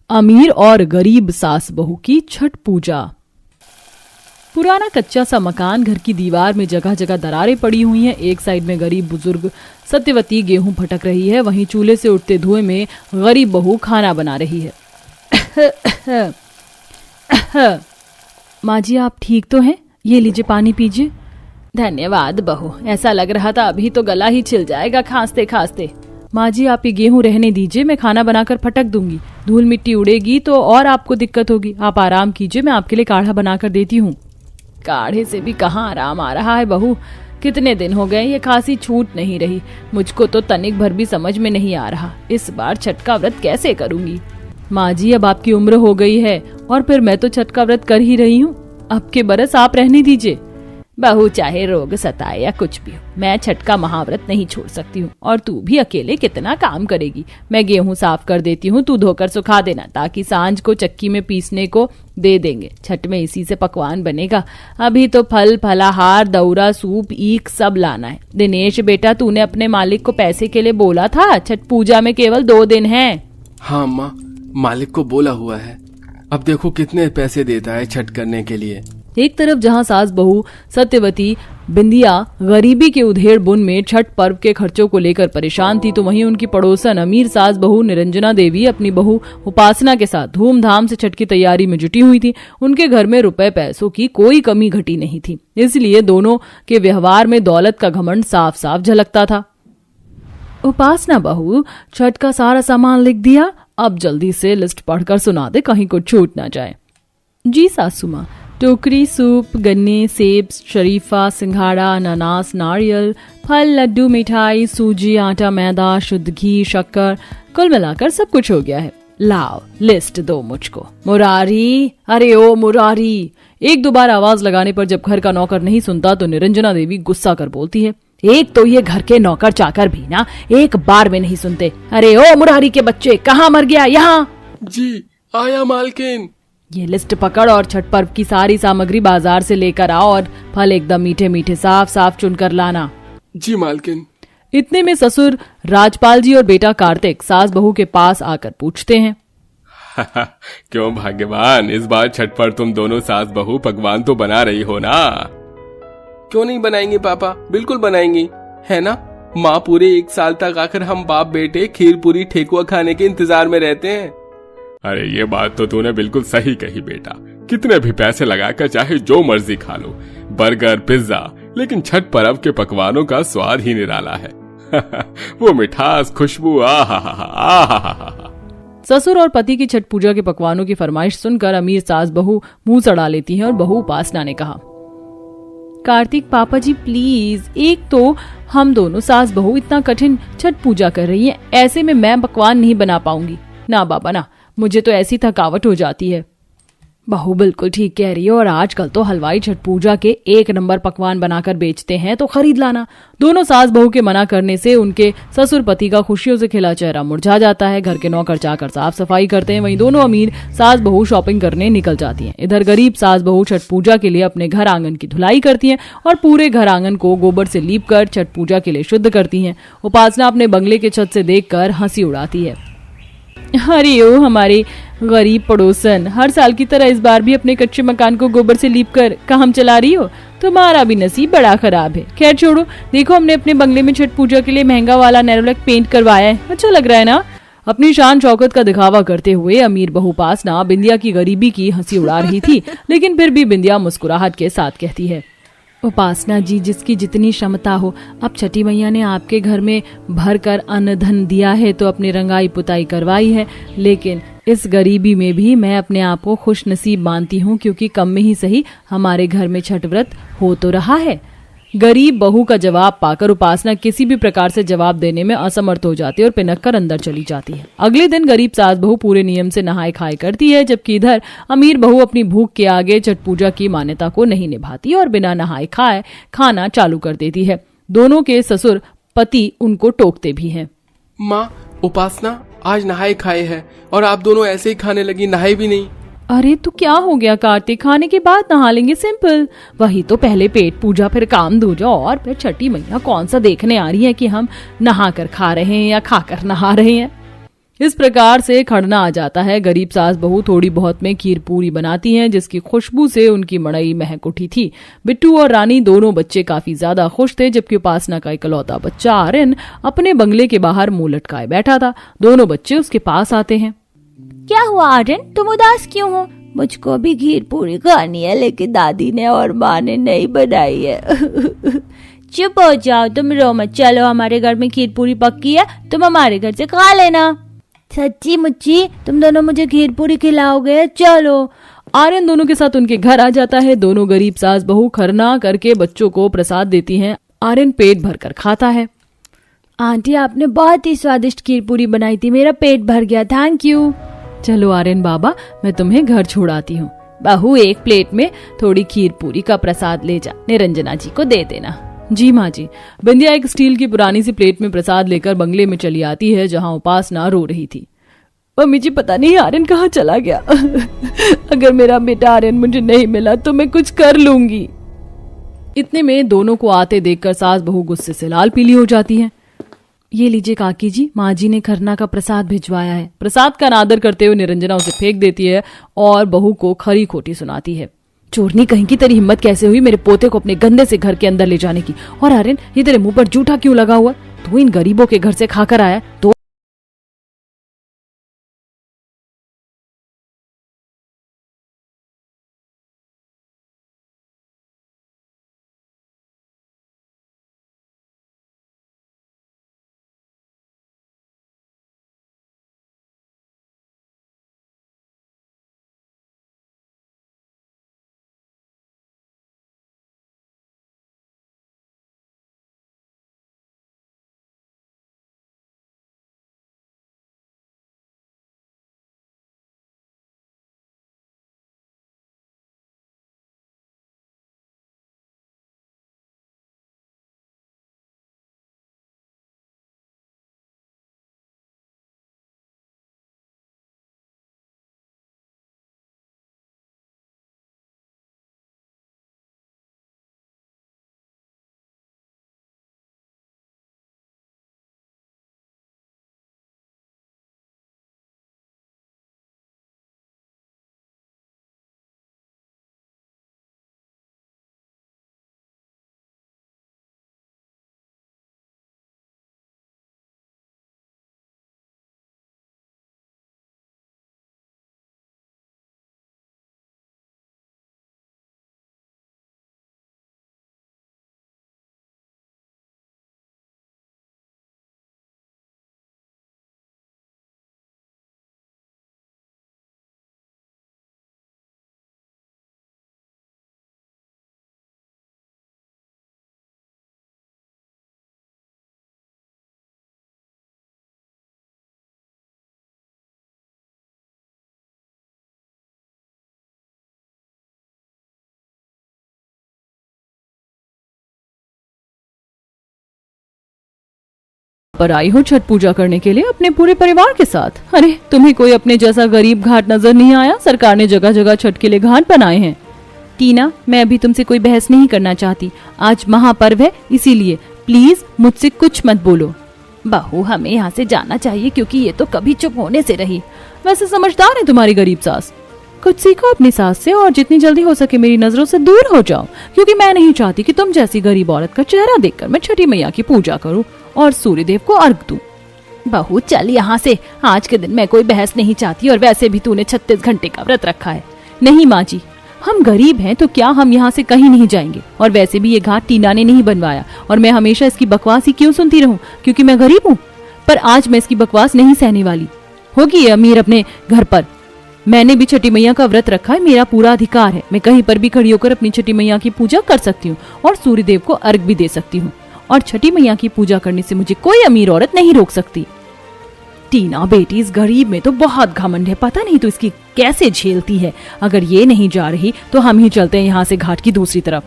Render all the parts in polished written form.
अमीर और गरीब सास बहू की छठ पूजा। पुराना कच्चा सा मकान, घर की दीवार में जगह जगह दरारें पड़ी हुई हैं। एक साइड में गरीब बुजुर्ग सत्यवती गेहूं फटक रही है, वहीं चूल्हे से उठते धुएं में गरीब बहू खाना बना रही है। माँ जी, आप ठीक तो हैं? ये लीजिए पानी पीजिए। धन्यवाद बहू, ऐसा लग रहा था अभी तो गला ही छिल जाएगा खांसते खांसते। माँ जी, आप ये गेहूं रहने दीजिए, मैं खाना बनाकर फटक दूंगी। धूल मिट्टी उड़ेगी तो और आपको दिक्कत होगी। आप आराम कीजिए, मैं आपके लिए काढ़ा बनाकर देती हूँ। काढ़े से भी कहाँ आराम आ रहा है बहू, कितने दिन हो गए ये खांसी छूट नहीं रही। मुझको तो तनिक भर भी समझ में नहीं आ रहा, इस बार छठ का व्रत कैसे करूंगी। माँ जी, अब आपकी उम्र हो गई है और फिर मैं तो छठ का व्रत कर ही रही हूँ। अब के बरस आप रहने दीजिए। बहू, चाहे रोग सताए या कुछ भी हो, मैं छठ का महाव्रत नहीं छोड़ सकती हूँ। और तू भी अकेले कितना काम करेगी। मैं गेहूं साफ कर देती हूँ, तू धोकर सुखा देना, ताकि सांझ को चक्की में पीसने को दे देंगे। छठ में इसी से पकवान बनेगा। अभी तो फल फलाहार, दौरा, सूप, ईख सब लाना है। दिनेश बेटा, तूने अपने मालिक को पैसे के लिए बोला था, छठ पूजा में केवल 2 दिन है। हाँ माँ, मालिक को बोला हुआ है। अब देखो कितने पैसे देता है छठ करने के लिए। एक तरफ जहां सास बहू सत्यवती बिंदिया गरीबी के उधेड़ बुन में छठ पर्व के खर्चों को लेकर परेशान थी, तो वहीं उनकी पड़ोसन अमीर सास बहू निरंजना देवी अपनी बहू उपासना के साथ धूमधाम से छठ की तैयारी में जुटी हुई थी। उनके घर में रुपए पैसों की कोई कमी घटी नहीं थी, इसलिए दोनों के व्यवहार में दौलत का घमंड साफ साफ झलकता था। उपासना बहू, छठ का सारा सामान लिख दिया? अब जल्दी से लिस्ट पढ़कर सुना दे, कहीं कुछ छूट ना जाए। जी सासू माँ। टोकरी, सूप, गन्ने, सेब, शरीफा, सिंघाड़ा, अनानास, नारियल, फल, लड्डू, मिठाई, सूजी, आटा, मैदा, शुद्ध घी, शक्कर, कुल मिलाकर सब कुछ हो गया है। लाओ लिस्ट दो मुझको। मुरारी, अरे ओ मुरारी। 1-2 बार आवाज लगाने पर जब घर का नौकर नहीं सुनता तो निरंजना देवी गुस्सा कर बोलती है, एक तो ये घर के नौकर चाकर भी ना एक बार में नहीं सुनते। अरे ओ मुरारी के बच्चे, कहाँ मर गया? यहाँ। जी आया मालकिन। ये लिस्ट पकड़ और छठ पर्व की सारी सामग्री बाजार से लेकर आओ और फल एकदम मीठे मीठे साफ साफ चुनकर लाना। जी मालकिन। इतने में ससुर राजपाल जी और बेटा कार्तिक सास बहू के पास आकर पूछते हैं, क्यों भाग्यवान, इस बार छठ पर तुम दोनों सास बहू पकवान तो बना रही हो ना? क्यों नहीं बनाएंगे पापा, बिल्कुल बनाएंगे, है ना माँ। पूरे 1 साल तक आकर हम बाप बेटे खीर पूरी ठेकुआ खाने के इंतजार में रहते हैं। अरे ये बात तो तूने बिल्कुल सही कही बेटा। कितने भी पैसे लगाकर चाहे जो मर्जी खा लो, बर्गर, पिज्जा, लेकिन छठ पर्व के पकवानों का स्वाद ही निराला है। वो मिठास, खुशबू, आहा। ससुर और पति की छठ पूजा के पकवानों की फरमाइश सुनकर अमीर सास बहू मुंह चढ़ा लेती हैं और बहू उपासना ने कहा, कार्तिक पापा जी प्लीज, एक तो हम दोनों सास बहू इतना कठिन छठ पूजा कर रही हैं, ऐसे में मैं पकवान नहीं बना पाऊंगी। ना बाबा ना, मुझे तो ऐसी थकावट हो जाती है। बहू बिल्कुल ठीक कह रही है, और आजकल तो हलवाई छठ पूजा के 1 नंबर पकवान बनाकर बेचते हैं, तो खरीद लाना। दोनों सास बहू के मना करने से उनके ससुर पति का खुशियों से खिला चेहरा मुरझा जाता है। घर के नौकर चाकर साफ सफाई करते हैं, वहीं दोनों अमीर सास बहू शॉपिंग करने निकल जाती हैं। इधर गरीब सास बहू छठ पूजा के लिए अपने घर आंगन की धुलाई करती हैं और पूरे घर आंगन को गोबर से लीप कर छठ पूजा के लिए शुद्ध करती हैं। उपासना अपने बंगले के छत से देखकर हंसी उड़ाती है। अरे ओ हमारे गरीब पड़ोसन, हर साल की तरह इस बार भी अपने कच्चे मकान को गोबर से लीप कर काम चला रही हो। तुम्हारा भी नसीब बड़ा खराब है। खैर छोड़ो, देखो हमने अपने बंगले में छठ पूजा के लिए महंगा वाला नेरोलैक पेंट करवाया है, अच्छा लग रहा है ना। अपनी शान शौकत का दिखावा करते हुए अमीर बहू उपासना बिंदिया की गरीबी की हंसी उड़ा रही थी, लेकिन फिर भी बिंदिया मुस्कुराहट के साथ कहती है, उपासना जी, जिसकी जितनी क्षमता हो, अब छठी मैया ने आपके घर में भर कर अन्न धन दिया है तो अपनी रंगाई पुताई करवाई है, लेकिन इस गरीबी में भी मैं अपने आप को खुश नसीब मानती हूँ, क्योंकि कम में ही सही हमारे घर में छठ व्रत हो तो रहा है। गरीब बहू का जवाब पाकर उपासना किसी भी प्रकार से जवाब देने में असमर्थ हो जाती है और पिनक कर अंदर चली जाती है। अगले दिन गरीब सास बहू पूरे नियम से नहाए खाए करती है, जबकि इधर अमीर बहू अपनी भूख के आगे छठ पूजा की मान्यता को नहीं निभाती और बिना नहाए खाए खाना चालू कर देती है। दोनों के ससुर पति उनको टोकते भी हैं। माँ, उपासना आज नहाए खाए है और आप दोनों ऐसे ही खाने लगी, नहाए भी नहीं। अरे तो क्या हो गया कार्तिक, खाने के बाद नहा लेंगे, सिंपल। वही तो, पहले पेट पूजा फिर काम दूजा, और फिर छठी मैया कौन सा देखने आ रही है कि हम नहा कर खा रहे हैं या खाकर नहा रहे हैं। इस प्रकार से खड़ना आ जाता है। गरीब सास बहू थोड़ी बहुत में खीर पूरी बनाती हैं, जिसकी खुशबू से उनकी मड़ई महक उठी थी। बिट्टू और रानी दोनों बच्चे काफी ज्यादा खुश थे, जबकि उपासना का इकलौता बच्चा आर्यन अपने बंगले के बाहर मुंह लटकाए बैठा था। दोनों बच्चे उसके पास आते हैं। क्या हुआ आर्यन, तुम उदास क्यों हो? मुझको भी खीर पूरी खानी है, लेकिन दादी ने और माँ ने नहीं बनाई है। चुप हो जाओ, तुम रो मत। चलो, हमारे घर में खीर पूरी पक्की है, तुम हमारे घर से खा लेना। सच्ची मुच्ची तुम दोनों मुझे खीर पूरी खिलाओगे? चलो। आर्यन दोनों के साथ उनके घर आ जाता है। दोनों गरीब सास बहू खरना करके बच्चों को प्रसाद देती हैं। आर्यन पेट भरकर खाता है। आंटी, आपने बहुत ही स्वादिष्ट खीर पूरी बनाई थी, मेरा पेट भर गया, थैंक यू। चलो आर्यन बाबा, मैं तुम्हें घर छोड़ाती हूँ। बहू, एक प्लेट में थोड़ी खीर पूरी का प्रसाद ले जा, निरंजना जी को दे देना। जी माँ जी। बिंदिया एक स्टील की पुरानी सी प्लेट में प्रसाद लेकर बंगले में चली आती है, जहाँ उपासना रो रही थी। मम्मी जी, पता नहीं आर्यन कहाँ चला गया। अगर मेरा बेटा आर्यन मुझे नहीं मिला तो मैं कुछ कर लूंगी। इतने में दोनों को आते देखकर सास बहू गुस्से से लाल पीली हो जाती हैं। ये लीजिए काकी जी, माँ जी ने खरना का प्रसाद भिजवाया है। प्रसाद का अनादर करते हुए निरंजना उसे फेंक देती है और बहू को खरी खोटी सुनाती है। चोरनी कहीं की, तेरी हिम्मत कैसे हुई मेरे पोते को अपने गंदे से घर के अंदर ले जाने की? और आर्यन, ये तेरे मुंह पर जूठा क्यों लगा हुआ? तू इन गरीबों के घर से खाकर आया तो पर आई हो छठ पूजा करने के लिए अपने पूरे परिवार के साथ? अरे, तुम्हें कोई अपने जैसा गरीब घाट नजर नहीं आया? सरकार ने जगह जगह छठ के लिए घाट बनाए हैं। टीना, मैं अभी तुमसे कोई बहस नहीं करना चाहती। आज महापर्व है, इसीलिए प्लीज मुझसे कुछ मत बोलो। बहू, हमें यहाँ से जाना चाहिए, क्योंकि ये तो कभी चुप होने से रही। वैसे समझदार है तुम्हारी गरीब सास। कुछ सीखो अपनी सास से और जितनी जल्दी हो सके मेरी नजरों से दूर हो जाओ, क्योंकि मैं नहीं चाहती कि तुम जैसी गरीब औरत का चेहरा देखकर मैं छठी मैया की पूजा करूं और सूर्यदेव को अर्घ दूं। बहू, चल यहाँ से। आज के दिन मैं कोई बहस नहीं चाहती, और वैसे भी तूने 36 घंटे का व्रत रखा है। नहीं माँ जी, हम गरीब हैं तो क्या हम यहाँ से कहीं नहीं जाएंगे? और वैसे भी ये घाट टीना ने नहीं बनवाया, और मैं हमेशा इसकी बकवास ही क्यों सुनती रहूं, क्योंकि मैं गरीब हूँ? पर आज मैं इसकी बकवास नहीं सहने वाली। होगी ये अमीर अपने घर पर। मैंने भी छठी मैया का व्रत रखा है, मेरा पूरा अधिकार है। मैं कहीं पर भी खड़ी होकर अपनी छठी मैया की पूजा कर सकती हूँ और सूर्यदेव को अर्घ भी दे सकती हूँ, और छठी मैया की पूजा करने से मुझे कोई अमीर औरत नहीं रोक सकती। टीना बेटी, इस गरीब में तो बहुत घमंड है, पता नहीं तो इसकी कैसे झेलती है। अगर ये नहीं जा रही तो हम ही चलते हैं यहाँ से घाट की दूसरी तरफ।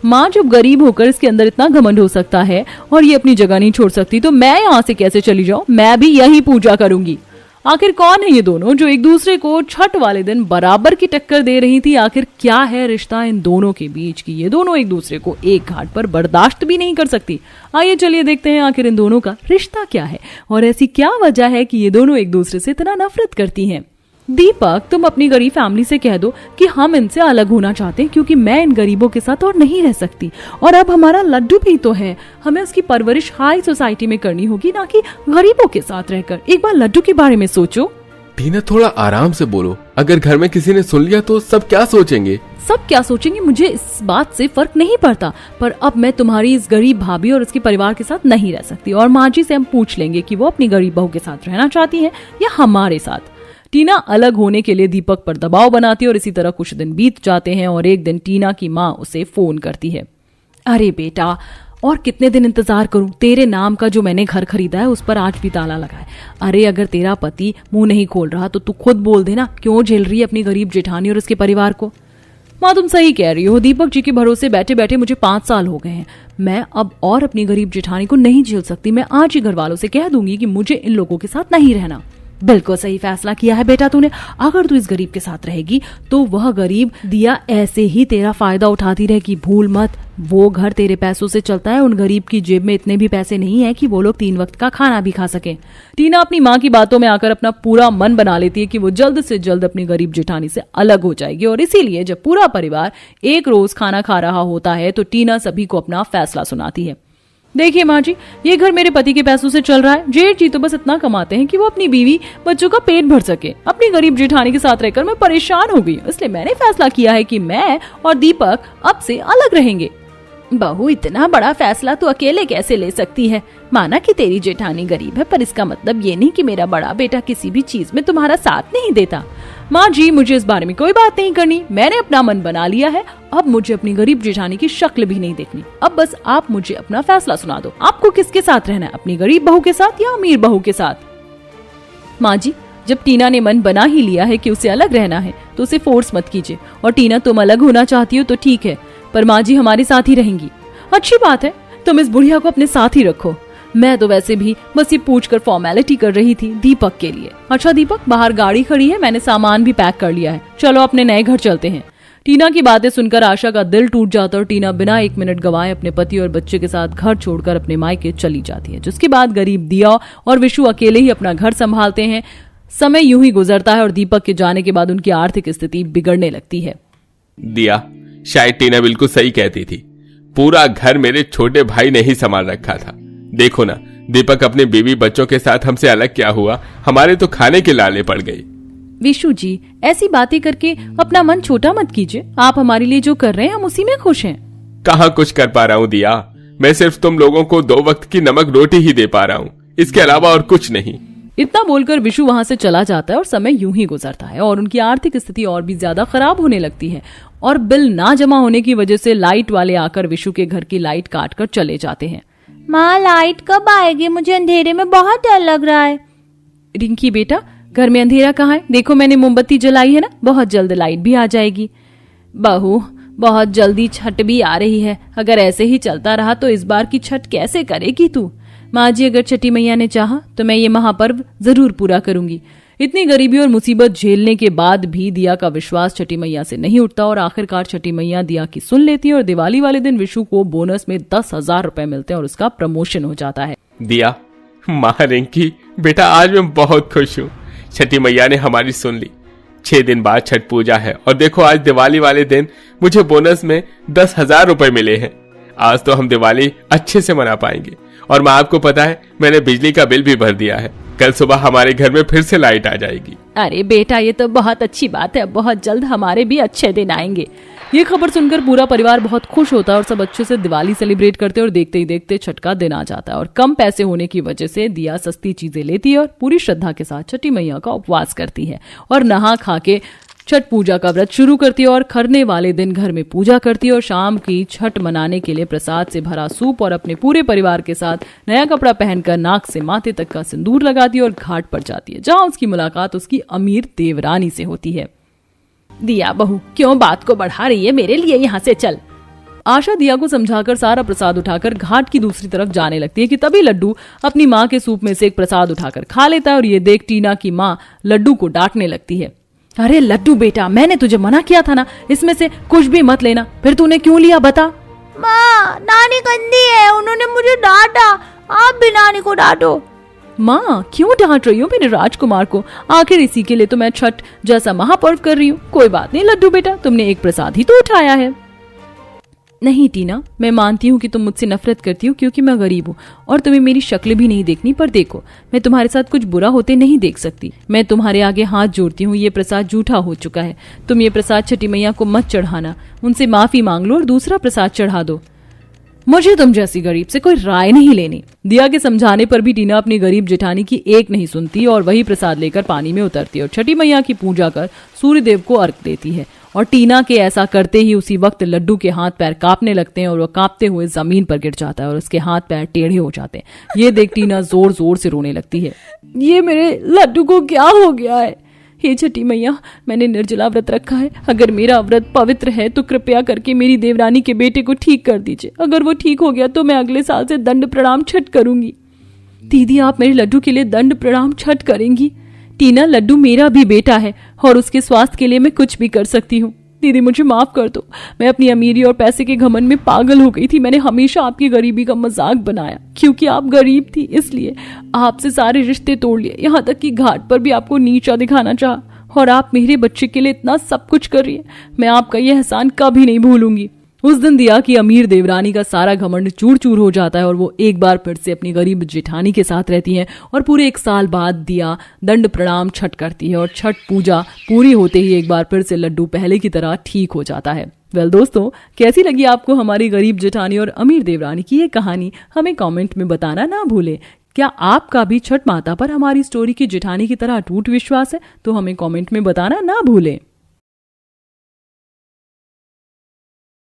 माँ, जब गरीब होकर इसके अंदर इतना घमंड हो सकता है और ये अपनी जगह नहीं छोड़ सकती, तो मैं यहाँ से कैसे चली जाऊँ? मैं भी यही पूजा करूंगी। आखिर कौन है ये दोनों जो एक दूसरे को छठ वाले दिन बराबर की टक्कर दे रही थी? आखिर क्या है रिश्ता इन दोनों के बीच की ये दोनों एक दूसरे को एक घाट पर बर्दाश्त भी नहीं कर सकती? आइए चलिए देखते हैं आखिर इन दोनों का रिश्ता क्या है और ऐसी क्या वजह है कि ये दोनों एक दूसरे से इतना नफरत करती हैं। दीपक, तुम अपनी गरीब फैमिली से कह दो कि हम इनसे अलग होना चाहते हैं क्योंकि मैं इन गरीबों के साथ और नहीं रह सकती। और अब हमारा लड्डू भी तो है, हमें उसकी परवरिश हाई सोसाइटी में करनी होगी, ना कि गरीबों के साथ रहकर। एक बार लड्डू के बारे में सोचो। टीना, थोड़ा आराम से बोलो। अगर घर में किसी ने सुन लिया तो सब क्या सोचेंगे? सब क्या सोचेंगे मुझे इस बात से फर्क नहीं पड़ता, पर अब मैं तुम्हारी इस गरीब भाभी और उसके परिवार के साथ नहीं रह सकती। और माँ जी से हम पूछ लेंगे कि वो अपनी गरीब बहू के साथ रहना चाहती है या हमारे साथ। टीना अलग होने के लिए दीपक पर दबाव बनाती है और इसी तरह कुछ दिन बीत जाते हैं और एक दिन टीना की माँ उसे फोन करती है। अरे बेटा, और कितने दिन इंतजार करूं? तेरे नाम का जो मैंने घर खरीदा है उस पर आज भी ताला लगा है। अरे अगर तेरा पति मुंह नहीं खोल रहा तो तू खुद बोल देना, क्यों झेल रही है अपनी गरीब जेठानी और उसके परिवार को? माँ, तुम सही कह रही हो। दीपक जी के भरोसे बैठे बैठे मुझे 5 साल हो गए हैं। मैं अब और अपनी गरीब जेठानी को नहीं झेल सकती। मैं आज ही घर वालों से कह दूंगी कि मुझे इन लोगों के साथ नहीं रहना। बिल्कुल सही फैसला किया है बेटा तूने। अगर तू इस गरीब के साथ रहेगी तो वह गरीब दिया ऐसे ही तेरा फायदा उठाती रहेगी। भूल मत, वो घर तेरे पैसों से चलता है। उन गरीब की जेब में इतने भी पैसे नहीं है कि वो लोग 3 वक्त का खाना भी खा सके। टीना अपनी माँ की बातों में आकर अपना पूरा मन बना लेती है कि वो जल्द से जल्द अपनी गरीब जेठानी से अलग हो जाएगी। और इसीलिए जब पूरा परिवार एक रोज खाना खा रहा होता है तो टीना सभी को अपना फैसला सुनाती है। देखिए माँ जी, ये घर मेरे पति के पैसों से चल रहा है। जेठ जी तो बस इतना कमाते हैं कि वो अपनी बीवी बच्चों का पेट भर सके। अपनी गरीब जेठानी के साथ रहकर मैं परेशान हो गई, इसलिए मैंने फैसला किया है कि मैं और दीपक अब से अलग रहेंगे। बहू, इतना बड़ा फैसला तू अकेले कैसे ले सकती है? माना कि तेरी जेठानी गरीब है, पर इसका मतलब ये नहीं कि मेरा बड़ा बेटा किसी भी चीज में तुम्हारा साथ नहीं देता। माँ जी, मुझे इस बारे में कोई बात नहीं करनी। मैंने अपना मन बना लिया है। अब मुझे अपनी गरीब जेठानी की शक्ल भी नहीं देखनी। अब बस आप मुझे अपना फैसला सुना दो। आपको किसके साथ रहना है, अपनी गरीब बहू के साथ या अमीर बहू के साथ? माँ जी, जब टीना ने मन बना ही लिया है कि उसे अलग रहना है तो उसे फोर्स मत कीजिए। और टीना, तुम अलग होना चाहती हो तो ठीक है, पर माँ जी हमारे साथ ही रहेंगी। अच्छी बात है, तुम इस बुढ़िया को अपने साथ ही रखो। मैं तो वैसे भी बस ये पूछकर फॉर्मेलिटी कर रही थी दीपक के लिए। अच्छा दीपक, बाहर गाड़ी खड़ी है, मैंने सामान भी पैक कर लिया है। चलो अपने नए घर चलते हैं। टीना की बातें सुनकर आशा का दिल टूट जाता और टीना बिना 1 मिनट गवाए अपने पति और बच्चे के साथ घर छोड़कर अपने मायके चली जाती है। जिसके बाद गरीब दिया और विशु अकेले ही अपना घर संभालते हैं। समय यूं ही गुजरता है और दीपक के जाने के बाद उनकी आर्थिक स्थिति बिगड़ने लगती है। दिया, शायद टीना बिल्कुल सही कहती थी। पूरा घर मेरे छोटे भाई ने ही संभाल रखा था। देखो ना, दीपक अपने बीवी बच्चों के साथ हमसे अलग क्या हुआ, हमारे तो खाने के लाले पड़ गए। विशु जी, ऐसी बातें करके अपना मन छोटा मत कीजिए। आप हमारे लिए जो कर रहे हैं हम उसी में खुश हैं। कहाँ कुछ कर पा रहा हूँ दिया, मैं सिर्फ तुम लोगों को 2 वक्त की नमक रोटी ही दे पा रहा हूँ, इसके अलावा और कुछ नहीं। इतना बोलकर विशु वहां से चला जाता है और समय यूं ही गुजरता है और उनकी आर्थिक स्थिति और भी ज्यादा खराब होने लगती है। और बिल ना जमा होने की वजह से लाइट वाले आकर विशु के घर की लाइट काट कर चले जाते हैं। माँ, लाइट कब आएगी? मुझे अंधेरे में बहुत डर लग रहा है। रिंकी बेटा, घर में अंधेरा कहाँ है? देखो मैंने मोमबत्ती जलाई है ना, बहुत जल्द लाइट भी आ जाएगी। बहू, बहुत जल्दी छठ भी आ रही है। अगर ऐसे ही चलता रहा तो इस बार की छठ कैसे करेगी तू? माँ जी, अगर छठी मैया ने चाहा तो मैं ये महापर्व जरूर पूरा करूंगी। इतनी गरीबी और मुसीबत झेलने के बाद भी दिया का विश्वास छठी मैया से नहीं उठता और आखिरकार छठी मैया दिया की सुन लेती है और दिवाली वाले दिन विशु को बोनस में 10,000 रुपए मिलते हैं और उसका प्रमोशन हो जाता है। दिया, माँ रिंकी बेटा, आज मैं बहुत खुश हूँ। छठी मैया ने हमारी सुन ली। 6 दिन बाद छठ पूजा है और देखो आज दिवाली वाले दिन मुझे बोनस में 10,000 रुपए मिले हैं। आज तो हम दिवाली अच्छे से मना पाएंगे। और माँ, आपको पता है मैंने बिजली का बिल भी भर दिया है। कल सुबह हमारे घर में फिर से लाइट आ जाएगी। अरे बेटा, ये तो बहुत अच्छी बात है। बहुत जल्द हमारे भी अच्छे दिन आएंगे। ये खबर सुनकर पूरा परिवार बहुत खुश होता है और सब अच्छे से दिवाली सेलिब्रेट करते हैं और देखते ही देखते छठ का दिन आ जाता है। और कम पैसे होने की वजह से दिया सस्ती चीजें लेती है और पूरी श्रद्धा के साथ छठी मैया का उपवास करती है और नहा खा के छठ पूजा का व्रत शुरू करती है और खरने वाले दिन घर में पूजा करती है और शाम की छठ मनाने के लिए प्रसाद से भरा सूप और अपने पूरे परिवार के साथ नया कपड़ा पहनकर नाक से माथे तक का सिंदूर लगाती है और घाट पर जाती है, जहां उसकी मुलाकात उसकी अमीर देवरानी से होती है। दिया बहू, क्यों बात को बढ़ा रही है? मेरे लिए यहाँ से चल। आशा दिया को समझाकर सारा प्रसाद उठाकर घाट की दूसरी तरफ जाने लगती है कि तभी लड्डू अपनी माँ के सूप में से एक प्रसाद उठाकर खा लेता है और ये देख टीना की माँ लड्डू को डांटने लगती है। अरे लड्डू बेटा, मैंने तुझे मना किया था ना इसमें से कुछ भी मत लेना, फिर तूने क्यों लिया बता। माँ, नानी गंदी है, उन्होंने मुझे डांटा, आप भी नानी को डांटो। माँ क्यों डांट रही हो मेरे राजकुमार को? आखिर इसी के लिए तो मैं छठ जैसा महापर्व कर रही हूँ। कोई बात नहीं लड्डू बेटा, तुमने एक प्रसाद ही तो उठाया है। नहीं टीना, मैं मानती हूँ कि तुम मुझसे नफरत करती हो क्योंकि मैं गरीब हूँ और तुम्हें मेरी शक्ल भी नहीं देखनी, पर देखो मैं तुम्हारे साथ कुछ बुरा होते नहीं देख सकती। मैं तुम्हारे आगे हाथ जोड़ती हूँ, ये प्रसाद झूठा हो चुका है। तुम ये प्रसाद छठी मैया को मत चढ़ाना, उनसे माफी मांग लो और दूसरा प्रसाद चढ़ा दो। मुझे तुम जैसी गरीब से कोई राय नहीं लेनी। दिया के समझाने पर भी टीना अपनी गरीब जेठानी की एक नहीं सुनती और वही प्रसाद लेकर पानी में उतरती है और छठी मैया की पूजा कर सूर्यदेव को अर्घ देती है। और टीना के ऐसा करते ही उसी वक्त लड्डू के हाथ पैर कांपने लगते हैं और वह कांपते हुए जमीन पर गिर जाता है और उसके हाथ पैर टेढ़े हो जाते हैं। ये देख टीना जोर जोर से रोने लगती है। ये मेरे लड्डू को क्या हो गया है? हे छठी मैया, मैंने निर्जला व्रत रखा है, अगर मेरा व्रत पवित्र है तो कृपया करके मेरी देवरानी के बेटे को ठीक कर दीजिए। अगर वो ठीक हो गया तो मैं अगले साल से दंड प्रणाम छठ करूंगी। दीदी, आप मेरे लड्डू के लिए दंड प्रणाम छठ करेंगी? टीना, लड्डू मेरा भी बेटा है और उसके स्वास्थ्य के लिए मैं कुछ भी कर सकती हूँ। दीदी मुझे माफ कर दो, मैं अपनी अमीरी और पैसे के घमंड में पागल हो गई थी। मैंने हमेशा आपकी गरीबी का मजाक बनाया, क्योंकि आप गरीब थी इसलिए आपसे सारे रिश्ते तोड़ लिए, यहाँ तक कि घाट पर भी आपको नीचा दिखाना चाहा। और आप मेरे बच्चे के लिए इतना सब कुछ कर रही है, मैं आपका यह एहसान कभी नहीं भूलूंगी। उस दिन दिया की अमीर देवरानी का सारा घमंड चूर चूर हो जाता है और वो एक बार फिर से अपनी गरीब जेठानी के साथ रहती हैं और पूरे 1 साल बाद दिया दंड प्रणाम छठ करती है और छठ पूजा पूरी होते ही एक बार फिर से लड्डू पहले की तरह ठीक हो जाता है। वेल दोस्तों, कैसी लगी आपको हमारी गरीब जेठानी और अमीर देवरानी की ये कहानी? हमें कमेंट में बताना ना भूलें। क्या आपका भी छठ माता पर हमारी स्टोरी की जेठानी की तरह अटूट विश्वास है? तो हमें कमेंट में बताना ना भूलें।